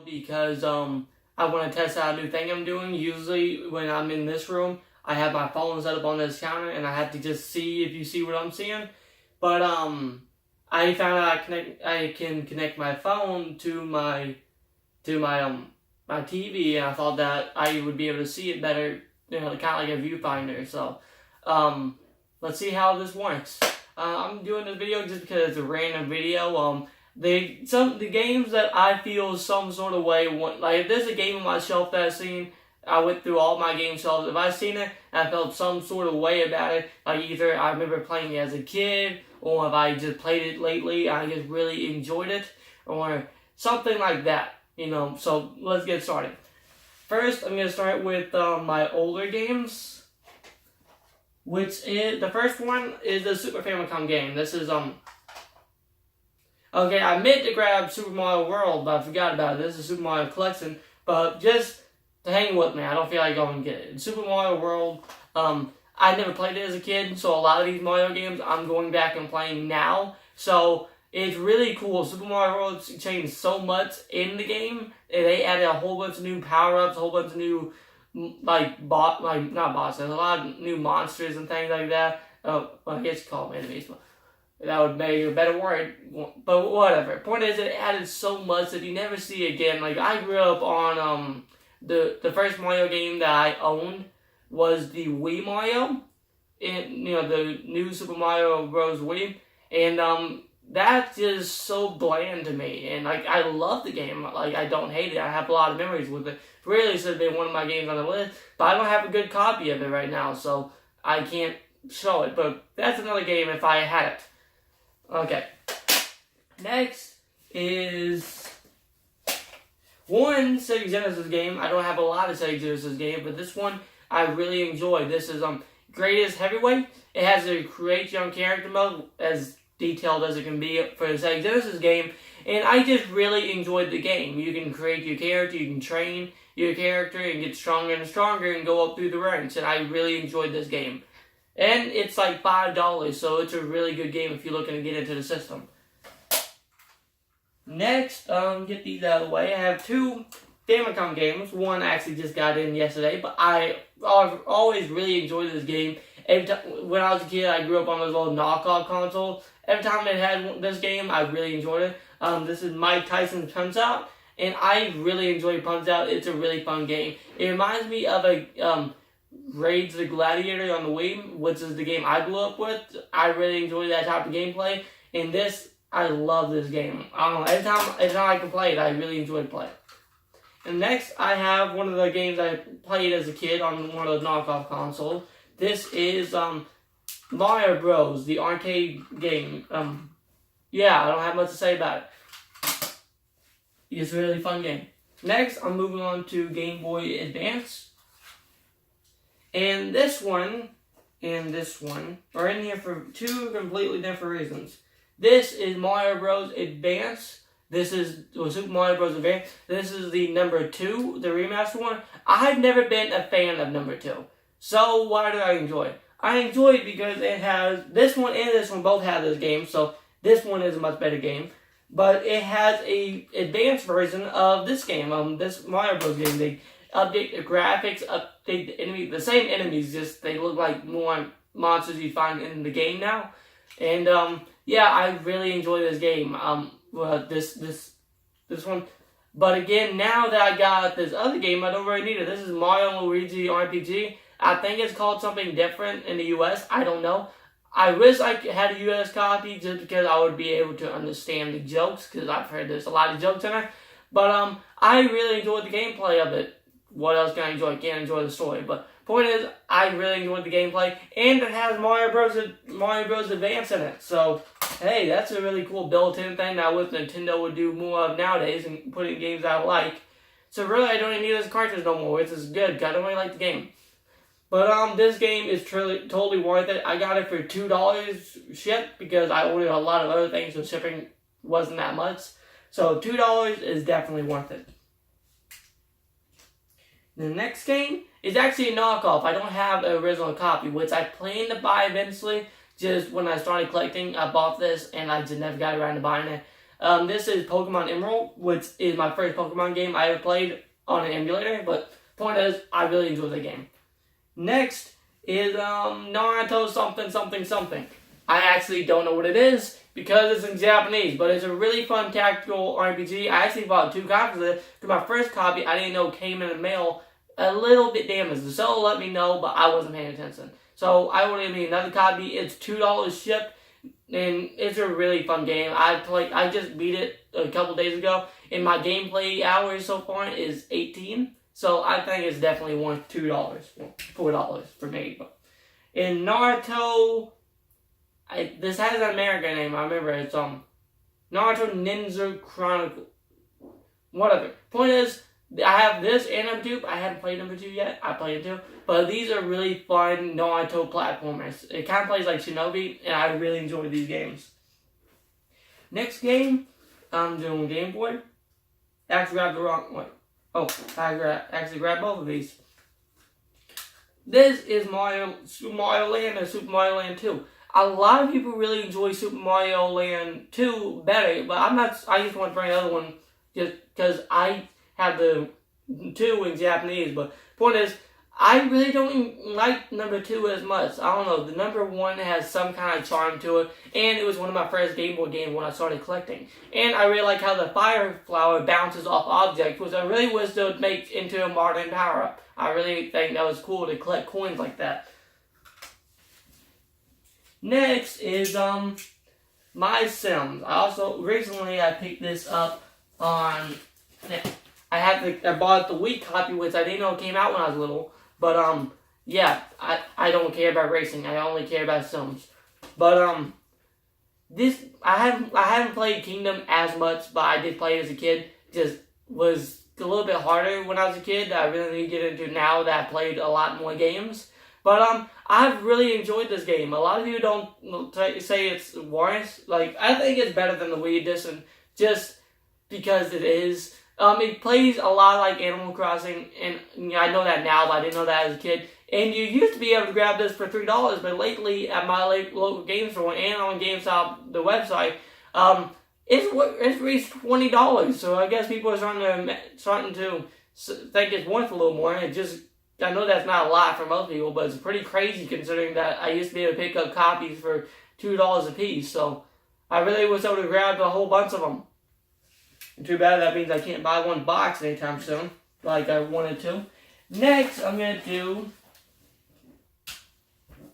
because I want to test out a new thing I'm doing. Usually when I'm in this room, I have my phone set up on this counter and I have to just see if you see what I'm seeing. But I found out I can connect my phone to my my TV, and I thought that I would be able to see it better, kind of like a viewfinder. So let's see how this works. I'm doing this video just because it's a random video. The games that I feel some sort of way, like if there's a game on my shelf that I've seen, I went through all my game shelves. If I've seen it and I felt some sort of way about it, like either I remember playing it as a kid, or if I just played it lately, I just really enjoyed it, or something like that, So let's get started. First, I'm going to start with my older games, which is, the first one is the Super Famicom game. This is, okay, I meant to grab Super Mario World, but I forgot about it. This is Super Mario Collection, but just to hang with me, I don't feel like going and get it. Super Mario World, I never played it as a kid, so a lot of these Mario games I'm going back and playing now. So it's really cool. Super Mario World changed so much in the game. They added a whole bunch of new power-ups, a whole bunch of new, not bosses, a lot of new monsters and things like that. Well, I guess you call them enemies, but that would make a better word, but whatever. Point is, it added so much that you never see again. Like, I grew up on, the first Mario game that I owned was the Wii Mario, and the new Super Mario Bros. Wii, and that's just so bland to me. And like, I love the game. Like, I don't hate it. I have a lot of memories with it. Really should have been one of my games on the list, but I don't have a good copy of it right now, so I can't show it. But that's another game if I had it. Okay. Next is one Sega Genesis game. I don't have a lot of Sega Genesis games, but this one I really enjoyed. This is Greatest Heavyweight. It has a create your own character mode, as detailed as it can be for a Sega Genesis game, and I just really enjoyed the game. You can create your character, you can train your character and get stronger and stronger and go up through the ranks, and I really enjoyed this game. And it's like $5, so it's a really good game if you're looking to get into the system. Next, get these out of the way. I have two Famicom games. One actually just got in yesterday, but I've always really enjoyed this game. When I was a kid, I grew up on those little knockoff consoles. Every time it had this game, I really enjoyed it. This is Mike Tyson's Punch-Out, and I really enjoy Punch-Out. It's a really fun game. It reminds me of a Rage the Gladiator on the Wii, which is the game I grew up with. I really enjoy that type of gameplay, and I love this game. I don't know, every time I can play it, I really enjoy playing it. And next, I have one of the games I played as a kid on one of those knockoff consoles. This is Mario Bros., the arcade game. Yeah, I don't have much to say about it. It's a really fun game. Next, I'm moving on to Game Boy Advance. And this one and this one are in here for two completely different reasons. This is Mario Bros. Advance. This is Super Mario Bros. Advance. This is the number 2, the remaster one. I've never been a fan of number 2. So why do I enjoy it? I enjoy it because it has, this one and this one both have this game, so this one is a much better game. But it has a advanced version of this game, this Mario Bros. Game. They update the graphics, update the enemy, the same enemies, just they look like more monsters you find in the game now. And yeah, I really enjoy this game. This one. But again, now that I got this other game, I don't really need it. This is Mario and Luigi RPG. I think it's called something different in the US. I don't know. I wish I had a US copy just because I would be able to understand the jokes, because I've heard there's a lot of jokes in there. But I really enjoyed the gameplay of it. What else can I enjoy? I can't enjoy the story. But point is, I really enjoyed the gameplay, and it has Mario Bros. Advance in it. So hey, that's a really cool built-in thing that with Nintendo would do more of nowadays and putting games I like. So really, I don't even need this cartridge no more, which is good, because I don't really like the game. But this game is totally worth it. I got it for $2 shipped because I ordered a lot of other things, so shipping wasn't that much. So $2 is definitely worth it. The next game is actually a knockoff. I don't have an original copy, which I plan to buy eventually. Just when I started collecting, I bought this and I just never got around to buying it. This is Pokemon Emerald, which is my first Pokemon game I ever played on an emulator, but point is, I really enjoyed the game. Next is Naruto something something something. I actually don't know what it is because it's in Japanese, but it's a really fun tactical RPG. I actually bought 2 copies of it because my first copy I didn't know came in the mail a little bit damaged. The seller let me know, but I wasn't paying attention. So I ordered me another copy. It's $2 shipped, and it's a really fun game. I just beat it a couple days ago, and my gameplay hours so far is 18. So I think it's definitely worth $2, $4 for me. But in Naruto, this has an American name. I remember it's Naruto Ninja Chronicle. Whatever. Point is, I have this and number 2. I haven't played number 2 yet. I played it too. But these are really fun Naruto platformers. It kind of plays like Shinobi, and I really enjoy these games. Next game, I'm doing Game Boy. Actually grabbed the wrong one. Oh, I actually grabbed both of these. This is Super Mario Land and Super Mario Land 2. A lot of people really enjoy Super Mario Land 2 better, but I'm not. I just want to bring another one just because I have the 2 in Japanese. But point is, I really don't like number 2 as much. I don't know. The number 1 has some kind of charm to it, and it was one of my first Game Boy games when I started collecting. And I really like how the fire flower bounces off objects, which I really wish they would make into a modern power-up. I really think that was cool to collect coins like that. Next is My Sims. Recently I picked this up on. I bought the Wii copy, which I didn't know came out when I was little. But yeah, I don't care about racing. I only care about Sims. But this I haven't played Kingdom as much, but I did play it as a kid. Just was a little bit harder when I was a kid. I really need to get into now that I played a lot more games. But I've really enjoyed this game. A lot of you don't say it's worse. Like, I think it's better than the Wii edition, just because it is. It plays a lot like Animal Crossing, and I know that now, but I didn't know that as a kid. And you used to be able to grab this for $3, but lately at my local game store and on GameStop, the website, it's reached $20. So I guess people are starting to think it's worth a little more. I know that's not a lot for most people, but it's pretty crazy considering that I used to be able to pick up copies for $2 a piece. So I really was able to grab a whole bunch of them. Too bad that means I can't buy one box anytime soon, like I wanted to. Next, I'm going to do...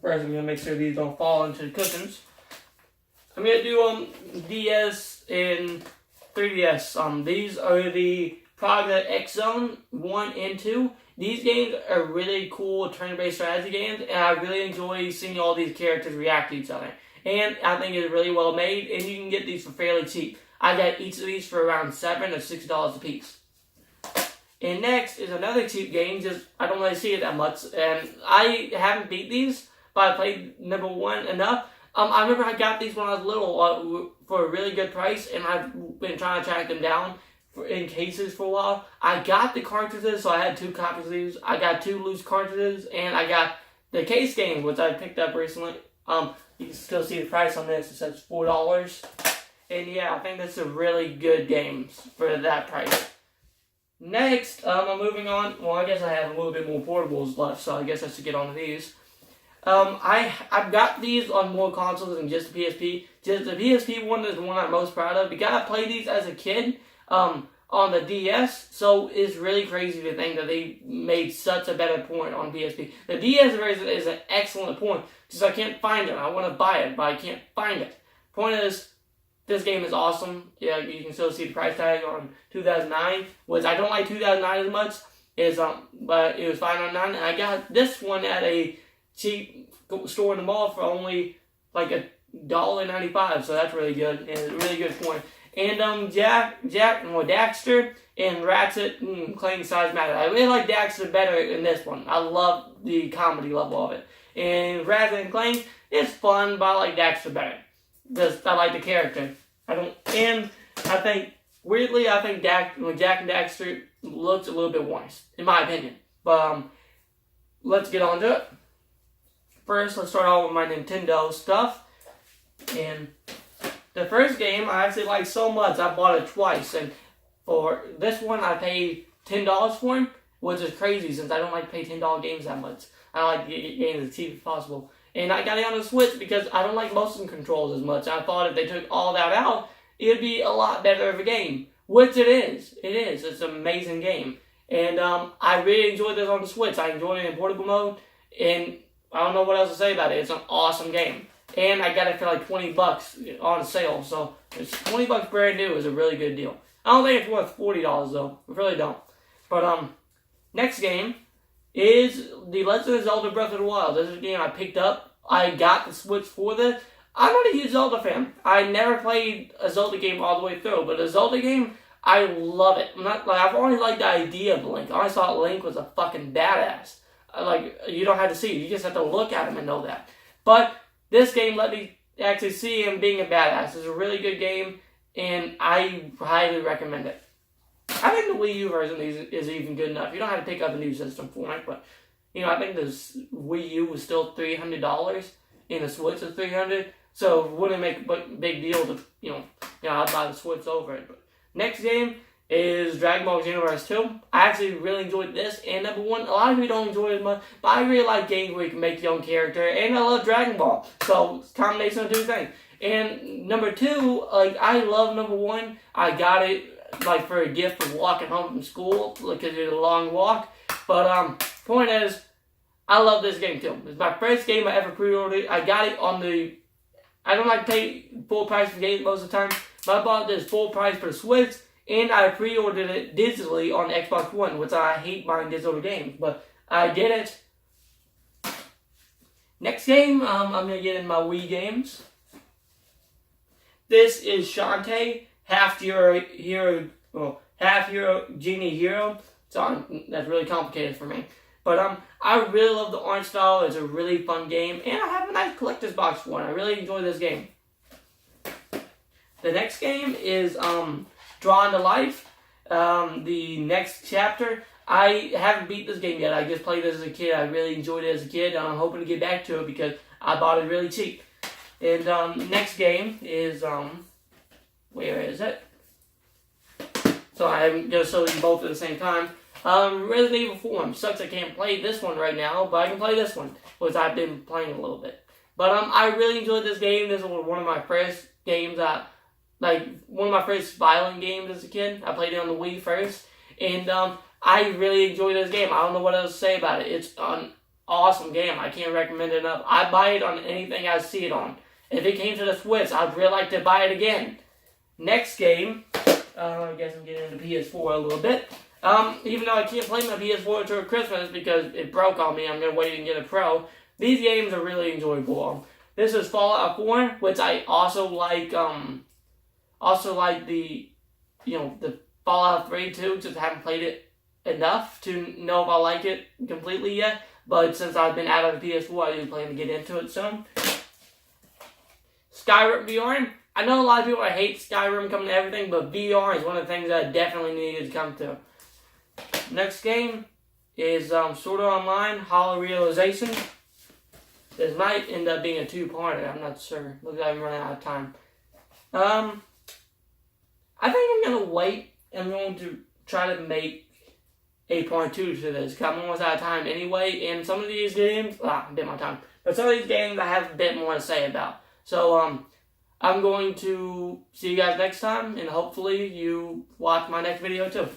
First, I'm going to make sure these don't fall into the cushions. I'm going to do DS and 3DS. These are the Project X Zone 1 and 2. These games are really cool turn-based strategy games, and I really enjoy seeing all these characters react to each other. And I think it's really well made, and you can get these for fairly cheap. I got each of these for around $7 or $6 a piece. And next is another cheap game, I don't really see it that much, and I haven't beat these, but I played number 1 enough. I remember I got these when I was little for a really good price, and I've been trying to track them down in cases for a while. I got the cartridges, so I had 2 copies of these. I got 2 loose cartridges, and I got the case game, which I picked up recently. You can still see the price on this. It says $4. And yeah, I think this is a really good game for that price. Next, I'm moving on. Well, I guess I have a little bit more portables left, so I guess I should get on to these. I've got these on more consoles than just the PSP. Just the PSP one is the one I'm most proud of. Because I played these as a kid on the DS, so it's really crazy to think that they made such a better port on PSP. The DS version is an excellent port, because I can't find it. I want to buy it, but I can't find it. Point is, this game is awesome. Yeah, you can still see the price tag on 2009, which I don't like 2009 as much. But it was $5.99, and I got this one at a cheap store in the mall for only like $1.95. So that's really good, and it's a really good point. And Daxter and Ratchet and Clank Size Matter. I really like Daxter better in this one. I love the comedy level of it. And Ratchet and Clank, it's fun, but I like Daxter better. Because I like the character. I think Jack and Daxter looks a little bit worse, in my opinion. But let's get on to it. First, let's start off with my Nintendo stuff. And The first game I actually liked so much I bought it twice, and for this one I paid $10 for him, which is crazy since I don't like to pay $10 games that much. I like to get games as cheap as possible. And I got it on the Switch because I don't like motion controls as much. I thought if they took all that out, it'd be a lot better of a game, which it is. It is. It's an amazing game. And I really enjoyed this on the Switch. I enjoyed it in portable mode, and I don't know what else to say about it. It's an awesome game. And I got it for like $20 on sale, so it's $20 brand new is a really good deal. I don't think it's worth $40 though. I really don't. But next game is The Legend of Zelda Breath of the Wild. This is a game I picked up. I got the Switch for this. I'm not a huge Zelda fan. I never played a Zelda game all the way through, but a Zelda game, I love it. I've always liked the idea of Link. I always thought Link was a fucking badass. You don't have to see it. You just have to look at him and know that. But this game let me actually see him being a badass. It's a really good game, and I highly recommend it. I think the Wii U version is even good enough. You don't have to pick up a new system for it, but I think the Wii U was still $300, and the Switch is $300. So it wouldn't make a big deal to I'd buy the Switch over it. But next game is Dragon Ball Xenoverse 2. I actually really enjoyed this and number 1. A lot of people don't enjoy it as much, but I really like games where you can make your own character, and I love Dragon Ball. So it's a combination of two things. And number 2, I love number 1. I got it for a gift for walking home from school because it's a long walk. But point is, I love this game too. It's my first game I ever pre-ordered. I got it on the. I don't like to pay full price for games most of the time, but I bought this full price for the Switch, and I pre-ordered it digitally on Xbox One, which I hate buying digital games, but I did it. Next game, I'm going to get in my Wii games. This is Shantae, half hero, genie hero. So that's really complicated for me. But I really love the art style. It's a really fun game, and I have a nice collector's box for it. I really enjoy this game. The next game is Drawn to Life. The next chapter. I haven't beat this game yet. I just played this as a kid. I really enjoyed it as a kid, and I'm hoping to get back to it because I bought it really cheap. And the next game is where is it? So I'm going to show you both at the same time. Resident Evil 4. Sucks I can't play this one right now, but I can play this one, which I've been playing a little bit. But I really enjoyed this game. This was one of my first games one of my first violent games as a kid. I played it on the Wii first, and I really enjoyed this game. I don't know what else to say about it. It's an awesome game. I can't recommend it enough. I buy it on anything I see it on. If it came to the Switch, I'd really like to buy it again. Next game, I guess I'm getting into PS4 a little bit. Even though I can't play my PS4 until Christmas because it broke on me, I'm going to wait and get a Pro. These games are really enjoyable. This is Fallout 4, which I also like, the Fallout 3 too, just haven't played it enough to know if I like it completely yet. But since I've been out of the PS4, I do plan to get into it soon. Skyrim VR. I know a lot of people hate Skyrim coming to everything, but VR is one of the things that I definitely needed to come to. Next game is Sword Art Online Hollow Realization. This might end up being a 2-parter. I'm not sure. Looks like I'm running out of time. I think I'm going to wait. I'm going to try to make a part 2 to this, because I'm almost out of time anyway, and some of these games, a bit more time, but some of these games I have a bit more to say about. So, I'm going to see you guys next time, and hopefully you watch my next video too.